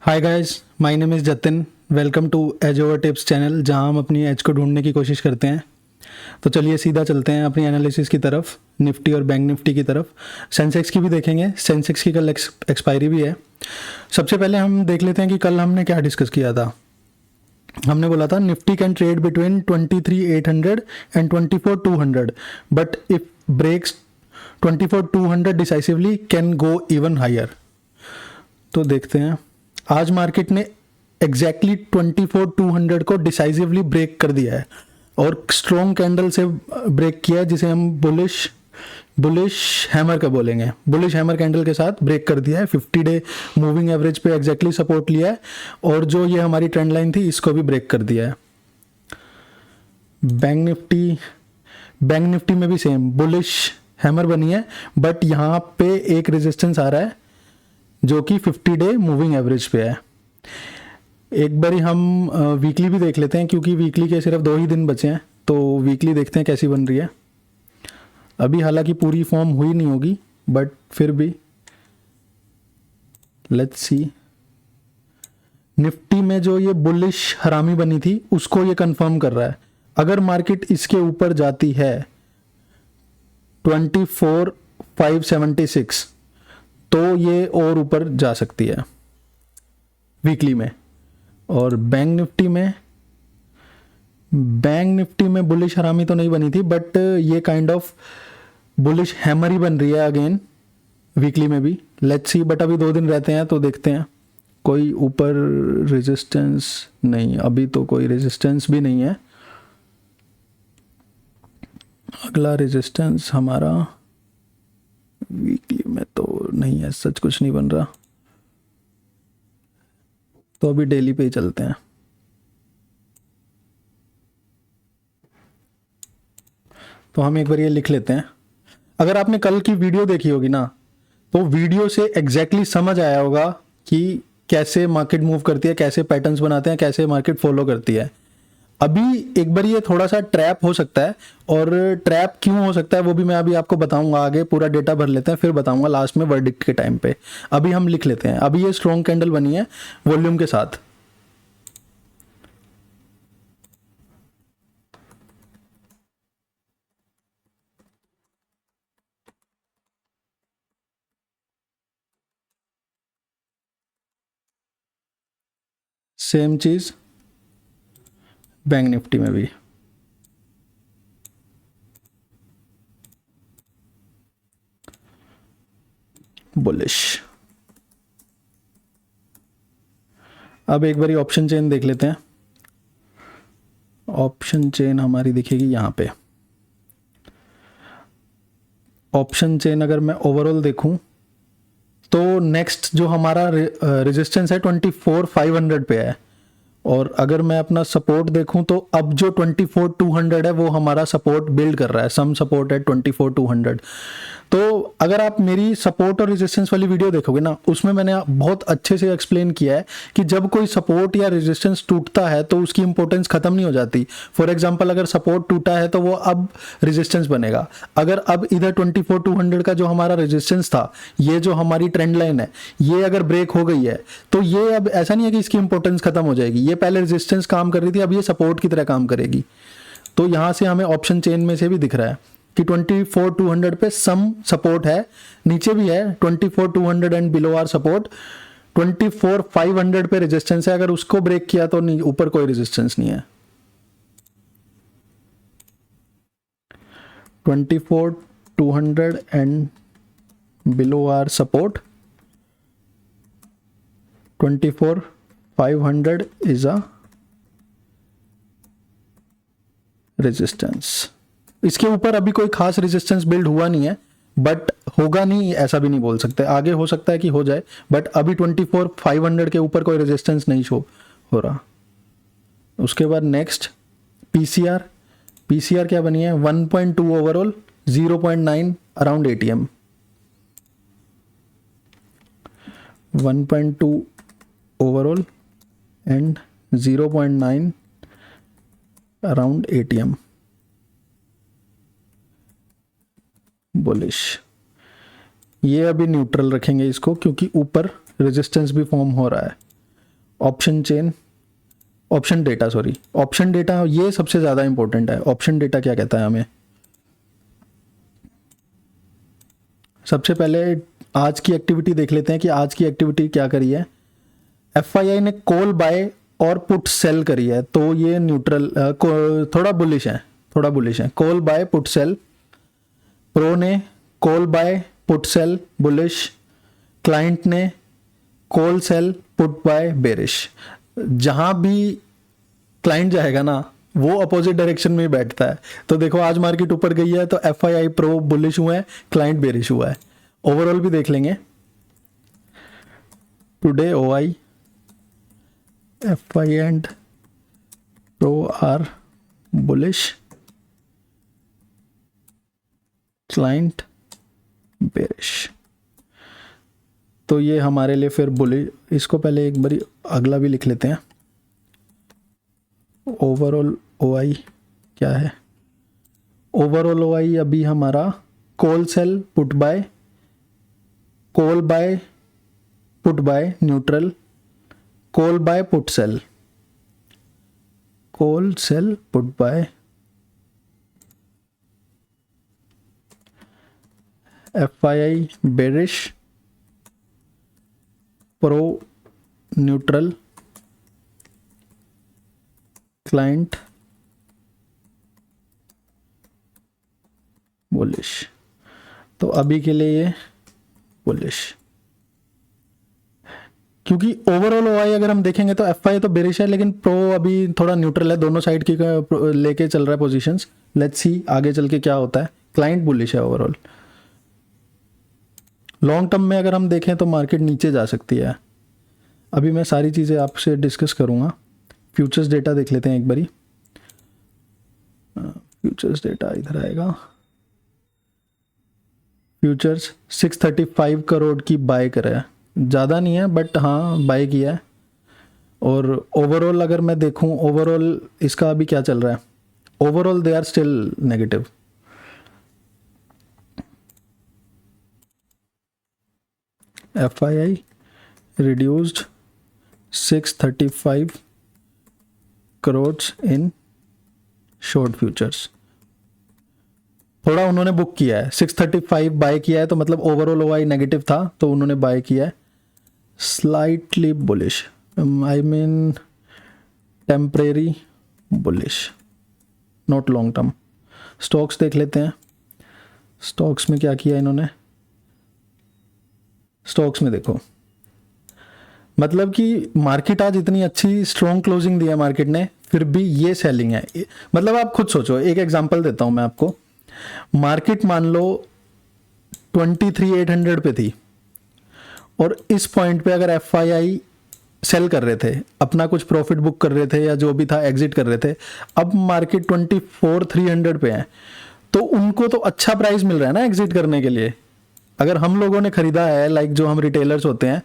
Hi guys, my name is Jatin. Welcome to edge over tips channel, जहां हम अपनी as को ढूंढने की कोशिश करते हैं। तो चलिए सीधा चलते हैं अपनी एनालिसिस की तरफ, निफ्टी और बैंक निफ्टी की तरफ। सेंसेक्स की भी देखेंगे, सेंसेक्स की कल एक्सपायरी भी है। सबसे पहले हम देख लेते हैं कि कल हमने क्या डिस्कस किया था। हमने बोला था Nifty can trade between 23,800 and 24,200, but if breaks 24,200 decisively can go even higher. तो देखते हैं, आज मार्केट ने एग्जैक्टली 24,200 को डिसाइसिवली ब्रेक कर दिया है और स्ट्रॉन्ग कैंडल से ब्रेक किया है, जिसे हम बुलिश हैमर का बोलेंगे। बुलिश हैमर कैंडल के साथ ब्रेक कर दिया है। 50 डे मूविंग एवरेज पे एग्जैक्टली सपोर्ट लिया है और जो ये हमारी ट्रेंड लाइन थी इसको भी ब्रेक कर दिया है। बैंक निफ्टी में भी सेम बुलिश हैमर बनी है, बट यहाँ पे एक रेजिस्टेंस आ रहा है जो कि 50 डे मूविंग एवरेज पे है। एक बारी हम वीकली भी देख लेते हैं, क्योंकि वीकली के सिर्फ 2 ही दिन बचे हैं, तो वीकली देखते हैं कैसी बन रही है। अभी हालांकि पूरी फॉर्म हुई नहीं होगी, बट फिर भी लेट्स सी। निफ्टी में जो ये बुलिश हरामी बनी थी उसको ये कंफर्म कर रहा है। अगर मार्केट इसके ऊपर जाती है 24,576, तो ये और ऊपर जा सकती है वीकली में। और बैंक निफ्टी में बुलिश हरामी तो नहीं बनी थी, बट ये काइंड ऑफ बुलिश हैमर ही बन रही है अगेन वीकली में भी। लेट्स सी, बट अभी 2 दिन रहते हैं तो देखते हैं। कोई ऊपर रेजिस्टेंस नहीं, अभी तो कोई रेजिस्टेंस भी नहीं है। अगला रेजिस्टेंस हमारा वीकली में तो नहीं है, सच कुछ नहीं बन रहा, तो अभी डेली पे ही चलते हैं। तो हम एक बार ये लिख लेते हैं। अगर आपने कल की वीडियो देखी होगी ना, तो वीडियो से एग्जैक्टली समझ आया होगा कि कैसे मार्केट मूव करती है, कैसे पैटर्न्स बनाते हैं, कैसे मार्केट फॉलो करती है। अभी एक बार ये थोड़ा सा ट्रैप हो सकता है, और ट्रैप क्यों हो सकता है वो भी मैं अभी आपको बताऊंगा। आगे पूरा डेटा भर लेते हैं, फिर बताऊंगा लास्ट में वर्डिक्ट के टाइम पे। अभी हम लिख लेते हैं। अभी ये स्ट्रॉन्ग कैंडल बनी है वॉल्यूम के साथ। सेम चीज बैंक निफ्टी में भी। बुलिश। अब एक बारी ऑप्शन चेन देख लेते हैं। ऑप्शन चेन हमारी दिखेगी यहाँ पे। ऑप्शन चेन अगर मैं ओवरऑल देखूं तो नेक्स्ट जो हमारा रेजिस्टेंस है 24,500 पे है, और अगर मैं अपना सपोर्ट देखूं तो अब जो 24,200 है वो हमारा सपोर्ट बिल्ड कर रहा है। सम सपोर्ट है 24,200। तो अगर आप मेरी सपोर्ट और रेजिस्टेंस वाली वीडियो देखोगे ना, उसमें मैंने बहुत अच्छे से एक्सप्लेन किया है कि जब कोई सपोर्ट या रेजिस्टेंस टूटता है तो उसकी इंपॉर्टेंस खत्म नहीं हो जाती। फॉर एग्जांपल, अगर सपोर्ट टूटा है तो वो अब रेजिस्टेंस बनेगा। अगर अब इधर 24,200 का जो हमारा रेजिस्टेंस था, ये जो हमारी ट्रेंड लाइन है, ये अगर ब्रेक हो गई है तो ये अब ऐसा नहीं है कि इसकी इंपॉर्टेंस खत्म हो जाएगी। ये पहले रेजिस्टेंस काम कर रही थी, अब ये सपोर्ट की तरह काम करेगी। तो यहां से हमें ऑप्शन चेन में से भी दिख रहा है कि 24,200 पे सम सपोर्ट है, नीचे भी है 24,200 एंड बिलो आर सपोर्ट। 24,500 पे रेजिस्टेंस है, अगर उसको ब्रेक किया तो नहीं, ऊपर कोई रेजिस्टेंस नहीं है। 24,200 and below are support. 24,500 is a resistance. इसके ऊपर अभी कोई खास रेजिस्टेंस बिल्ड हुआ नहीं है, बट होगा नहीं ऐसा भी नहीं बोल सकते। आगे हो सकता है कि हो जाए, बट अभी 24,500 के ऊपर कोई रेजिस्टेंस नहीं शो हो रहा। उसके बाद नेक्स्ट पीसीआर। पीसीआर क्या बनी है? 1.2 overall, 0.9 around ATM. 1.2 overall and 0.9 around ATM. Bullish. ये अभी न्यूट्रल रखेंगे इसको, क्योंकि ऊपर रेजिस्टेंस भी फॉर्म हो रहा है। Option chain, option data, sorry option data, ये सबसे ज़्यादा इंपॉर्टेंट है। ऑप्शन डेटा क्या कहता है हमें? सबसे पहले आज की एक्टिविटी देख लेते हैं कि आज की एक्टिविटी क्या करी है। एफआईआई ने कॉल बाय और पुट सेल करी है, तो ये न्यूट्रल थोड़ा बुलिश है, थोड़ा बुलिश है। Call buy put sell, pro ने call buy put sell bullish, client ने call sell put buy bearish. जहां भी क्लाइंट जाएगा ना वो अपोजिट डायरेक्शन में ही बैठता है। तो देखो आज मार्केट ऊपर गई है तो एफआईआई प्रो बुलिश हुआ है, क्लाइंट बेरिश हुआ है। ओवरऑल भी देख लेंगे। Today OI, FI and pro are bullish, client bearish. तो ये हमारे लिए फिर बुलिश। इसको पहले एक बारी अगला भी लिख लेते हैं। ओवरऑल ओआई क्या है? ओवरऑल ओआई अभी हमारा call sell put buy, call buy put buy neutral, call buy put sell, call sell put buy, FII bearish, pro neutral, client bullish. तो अभी के लिए ये बुलिश, क्योंकि ओवरऑल ओआई अगर हम देखेंगे तो एफआई तो बेरिश है लेकिन प्रो अभी थोड़ा न्यूट्रल है, दोनों साइड की लेके चल रहा है पोजीशंस। लेट्स सी आगे चल के क्या होता है। क्लाइंट बुलिश है ओवरऑल। लॉन्ग टर्म में अगर हम देखें तो मार्केट नीचे जा सकती है। अभी मैं सारी चीज़ें आपसे डिस्कस करूँगा। फ्यूचर्स डेटा देख लेते हैं एक बारी। फ्यूचर्स डेटा इधर आएगा। फ्यूचर्स 635 करोड़ की बाय करा है, ज़्यादा नहीं है बट हाँ बाय किया है। और ओवरऑल अगर मैं देखूं, ओवरऑल इसका अभी क्या चल रहा है? Overall they are still negative. FII reduced 635 crore in short futures. थोड़ा उन्होंने बुक किया है, 635 बाय किया है, तो मतलब ओवरऑल ओआई नेगेटिव था तो उन्होंने बाय किया है। Slightly bullish, I mean temporary bullish, not long term. Stocks देख लेते हैं। स्टॉक्स में क्या किया इन्होंने? स्टॉक्स में देखो, मतलब कि मार्केट आज इतनी अच्छी स्ट्रॉन्ग क्लोजिंग दिया मार्केट ने, फिर भी ये सेलिंग है। मतलब आप खुद सोचो, एक एग्जांपल देता हूं मैं आपको। मार्केट मान लो 23,800 पे थी और इस पॉइंट पे अगर एफआईआई सेल कर रहे थे, अपना कुछ प्रॉफिट बुक कर रहे थे या जो भी था एग्जिट कर रहे थे, अब मार्केट 24,300 पे है, तो उनको तो अच्छा प्राइस मिल रहा है ना एग्जिट करने के लिए। अगर हम लोगों ने खरीदा है, लाइक जो हम रिटेलर्स होते हैं,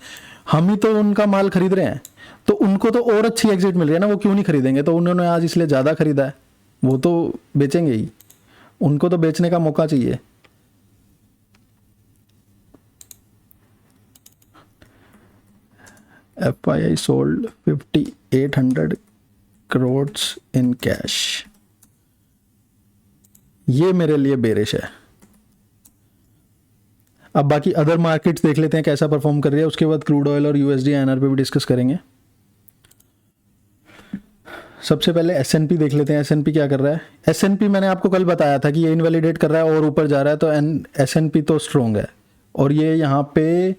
हम ही तो उनका माल खरीद रहे हैं, तो उनको तो और अच्छी एग्जिट मिल रही है ना, वो क्यों नहीं खरीदेंगे? तो उन्होंने आज इसलिए ज़्यादा खरीदा है, वो तो बेचेंगे ही, उनको तो बेचने का मौका चाहिए। FII sold 5,800 crore in cash. ये मेरे लिए बेरिश है। अब बाकी अदर मार्केट्स देख लेते हैं कैसा परफॉर्म कर रही है, उसके बाद क्रूड ऑयल और यूएसडी आईएनआर पे भी डिस्कस करेंगे। सबसे पहले एसएनपी देख लेते हैं। एसएनपी क्या कर रहा है? एसएनपी मैंने आपको कल बताया था कि ये इनवैलिडेट कर रहा है और ऊपर जा रहा है, तो एसएनपी तो स्ट्रॉन्ग है। और ये यहाँ पे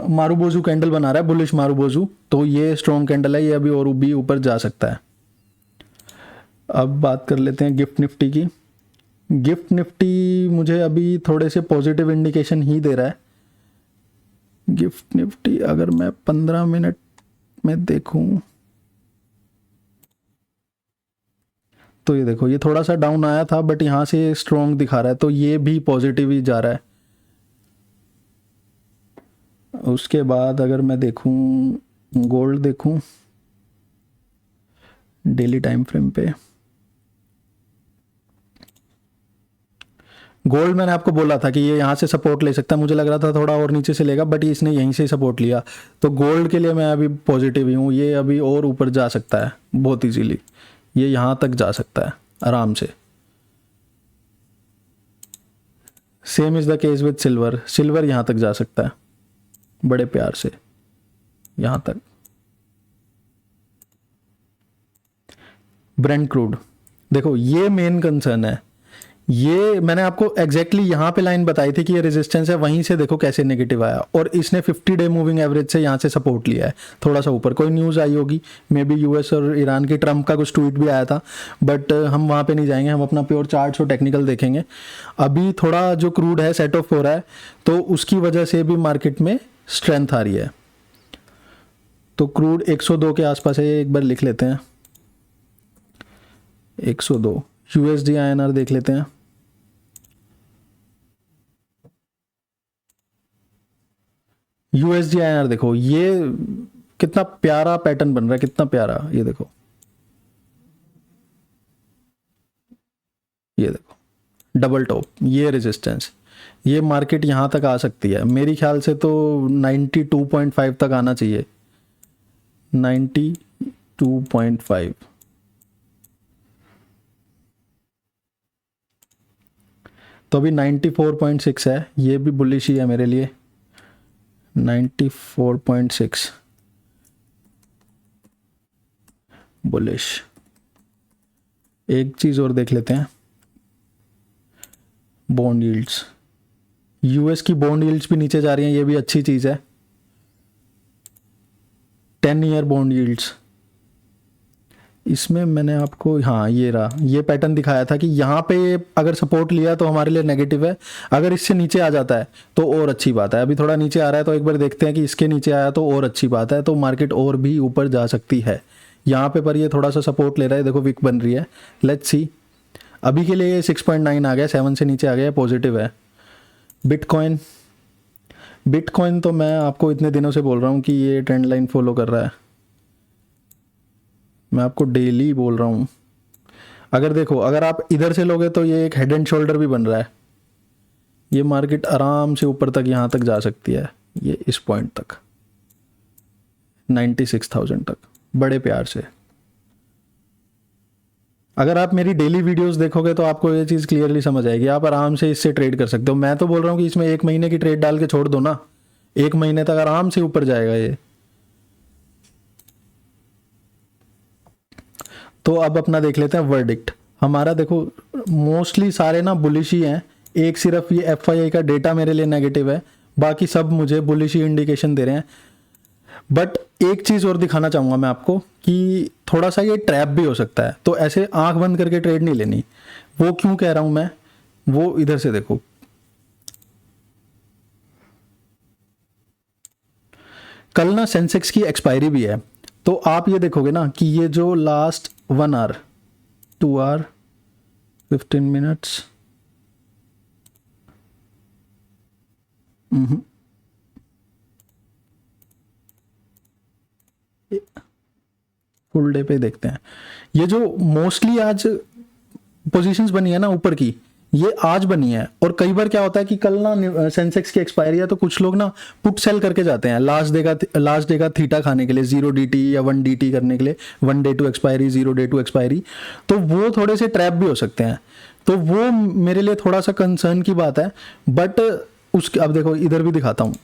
मारूबोजू कैंडल बना रहा है, बुलिश मारूबोजू, तो ये स्ट्रॉन्ग कैंडल है, ये अभी और भी ऊपर जा सकता है। अब बात कर लेते हैं गिफ्ट निफ्टी की। गिफ्ट निफ्टी मुझे अभी थोड़े से पॉजिटिव इंडिकेशन ही दे रहा है। गिफ्ट निफ्टी अगर मैं 15 मिनट में देखूं तो ये देखो, ये थोड़ा सा डाउन आया था बट यहाँ से स्ट्रॉन्ग दिखा रहा है, तो ये भी पॉजिटिव ही जा रहा है। उसके बाद अगर मैं देखूं, गोल्ड देखूं डेली टाइम फ्रेम पे, गोल्ड मैंने आपको बोला था कि ये यहाँ से सपोर्ट ले सकता है, मुझे लग रहा था थोड़ा और नीचे से लेगा, बट इसने यहीं से सपोर्ट लिया। तो गोल्ड के लिए मैं अभी पॉजिटिव ही हूँ, ये अभी और ऊपर जा सकता है बहुत इजीली, ये यहाँ तक जा सकता है आराम से। Same is the case with silver, silver यहाँ तक जा सकता है बड़े प्यार से, यहाँ तक। ब्रेंट क्रूड देखो, ये मेन कंसर्न है, ये मैंने आपको एग्जैक्टली यहाँ पे लाइन बताई थी कि ये रेजिस्टेंस है, वहीं से देखो कैसे नेगेटिव आया, और इसने 50 डे मूविंग एवरेज से यहाँ से सपोर्ट लिया है थोड़ा सा ऊपर। कोई न्यूज़ आई होगी मे बी यूएस और ईरान की, ट्रम्प का कुछ ट्वीट भी आया था, बट हम वहाँ पे नहीं जाएंगे, हम अपना प्योर चार्ट्स और टेक्निकल देखेंगे। अभी थोड़ा जो क्रूड है सेट ऑफ हो रहा है, तो उसकी वजह से भी मार्केट में स्ट्रेंथ आ रही है। तो क्रूड 102 के आसपास है, एक बार लिख लेते हैं 102। यूएसडी आईएनआर देख लेते हैं। यूएसडी आईएनआर देखो, ये कितना प्यारा पैटर्न बन रहा है, कितना प्यारा, ये देखो, ये देखो डबल टॉप, ये रेजिस्टेंस, ये मार्केट यहाँ तक आ सकती है मेरी ख्याल से, तो 92.5 तक आना चाहिए, 92.5। तो अभी 94.6 है, ये भी बुलिश ही है मेरे लिए, 94.6 बुलिश। एक चीज़ और देख लेते हैं, बॉन्ड यील्ड्स, यूएस की बॉन्ड यील्ड्स भी नीचे जा रही हैं, ये भी अच्छी चीज़ है। 10 ईयर बॉन्ड यील्ड्स, इसमें मैंने आपको, हाँ ये रहा, ये पैटर्न दिखाया था कि यहाँ पे अगर सपोर्ट लिया तो हमारे लिए नेगेटिव है, अगर इससे नीचे आ जाता है तो और अच्छी बात है। अभी थोड़ा नीचे आ रहा है, तो एक बार देखते हैं कि इसके नीचे आया तो और अच्छी बात है, तो मार्केट और भी ऊपर जा सकती है यहाँ पे। पर ये थोड़ा सा सपोर्ट ले रहा है, देखो विक बन रही है, लेट्स सी। अभी के लिए 6.9 आ गया, 7 से नीचे आ गया, पॉजिटिव है। बिटकॉइन, बिटकॉइन तो मैं आपको इतने दिनों से बोल रहा हूँ कि ये ट्रेंड लाइन फॉलो कर रहा है, मैं आपको डेली बोल रहा हूँ। अगर देखो, अगर आप इधर से लोगे तो ये एक हेड एंड शोल्डर भी बन रहा है, ये मार्केट आराम से ऊपर तक यहाँ तक जा सकती है, ये इस पॉइंट तक 96,000 तक बड़े प्यार से। अगर आप मेरी डेली वीडियोस देखोगे तो आपको ये चीज़ क्लियरली समझ आएगी, आप आराम से इससे ट्रेड कर सकते हो। मैं तो बोल रहा हूँ कि इसमें 1 महीने की ट्रेड डाल के छोड़ दो ना, 1 महीने तक आराम से ऊपर जाएगा ये। तो अब अपना देख लेते हैं वर्डिक्ट। हमारा देखो मोस्टली सारे ना बुलिश ही हैं, एक सिर्फ ये एफआईआई का डेटा मेरे लिए नेगेटिव है, बाकी सब मुझे बुलिश ही इंडिकेशन दे रहे हैं। बट एक चीज़ और दिखाना चाहूँगा मैं आपको कि थोड़ा सा ये ट्रैप भी हो सकता है, तो ऐसे आंख बंद करके ट्रेड नहीं लेनी। वो क्यों कह रहा हूँ मैं, वो इधर से देखो, कल ना सेंसेक्स की एक्सपायरी भी है, तो आप ये देखोगे ना कि ये जो last 1 hour 2 hour 15 minutes, full day पे देखते हैं। ये जो मोस्टली आज पोजीशंस बनी है ना ऊपर की, ये आज बनी है। और कई बार क्या होता है कि कल ना सेंसेक्स की एक्सपायरी है, तो कुछ लोग ना पुट सेल करके जाते हैं लास्ट डे का थीटा खाने के लिए, 0 DT या 1 DT करने के लिए, 1 day to expiry, 0 day to expiry. तो वो थोड़े से ट्रैप भी हो सकते हैं, तो वो मेरे लिए थोड़ा सा कंसर्न की बात है। बट उसके अब देखो इधर भी दिखाता हूँ,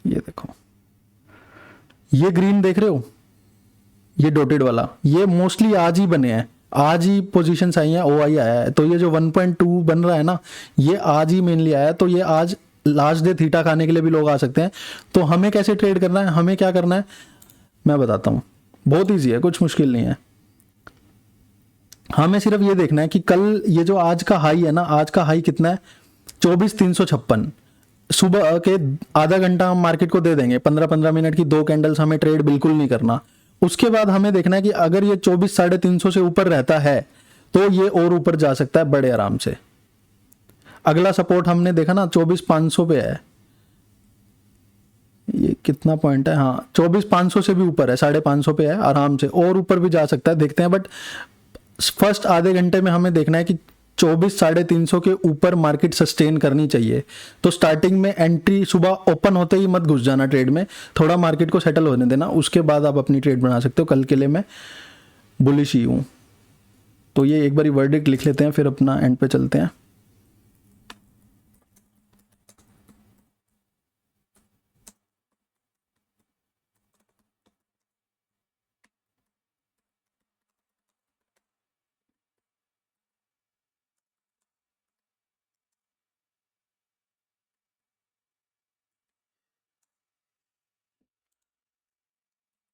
ये देखो, ये ग्रीन देख रहे हो, ये डॉटेड वाला, ये मोस्टली आज ही बने हैं, आज ही पोजीशंस आई हैं, OI आया है। तो ये जो 1.2 बन रहा है ना, ये आज ही मेनली आया है, तो ये आज लास्ट डे थीटा खाने के लिए भी लोग आ सकते हैं। तो हमें कैसे ट्रेड करना है, हमें क्या करना है मैं बताता हूँ, बहुत ईजी है, कुछ मुश्किल नहीं है। हमें सिर्फ ये देखना है कि कल ये जो आज का हाई है ना, आज का हाई कितना है, 24,356। सुबह के आधा घंटा हम मार्केट को दे देंगे, 15-15 मिनट की 2 कैंडल्स, हमें ट्रेड बिल्कुल नहीं करना। उसके बाद हमें देखना है कि अगर ये 24,350 से ऊपर रहता है तो ये और ऊपर जा सकता है बड़े आराम से। अगला सपोर्ट हमने देखा ना 24,500 पे है, ये कितना पॉइंट है, हाँ 24,500 से भी ऊपर है, 550 पे है, आराम से और ऊपर भी जा सकता है, देखते हैं। बट फर्स्ट आधे घंटे में हमें देखना है कि 24,350 के ऊपर मार्केट सस्टेन करनी चाहिए। तो स्टार्टिंग में एंट्री सुबह ओपन होते ही मत घुस जाना ट्रेड में, थोड़ा मार्केट को सेटल होने देना, उसके बाद आप अपनी ट्रेड बना सकते हो। कल के लिए मैं बुलिश ही हूँ। तो ये एक बारी वर्डिक्ट लिख लेते हैं, फिर अपना एंड पे चलते हैं।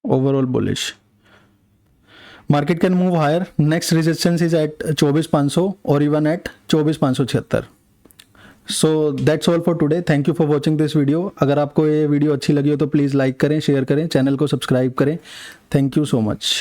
Overall bullish, market can move higher, next resistance is at 24,500 और even at 24,576। So that's all for today, thank you for watching this video. अगर आपको ये वीडियो अच्छी लगी हो तो प्लीज़ लाइक करें, शेयर करें, चैनल को सब्सक्राइब करें। Thank you so much.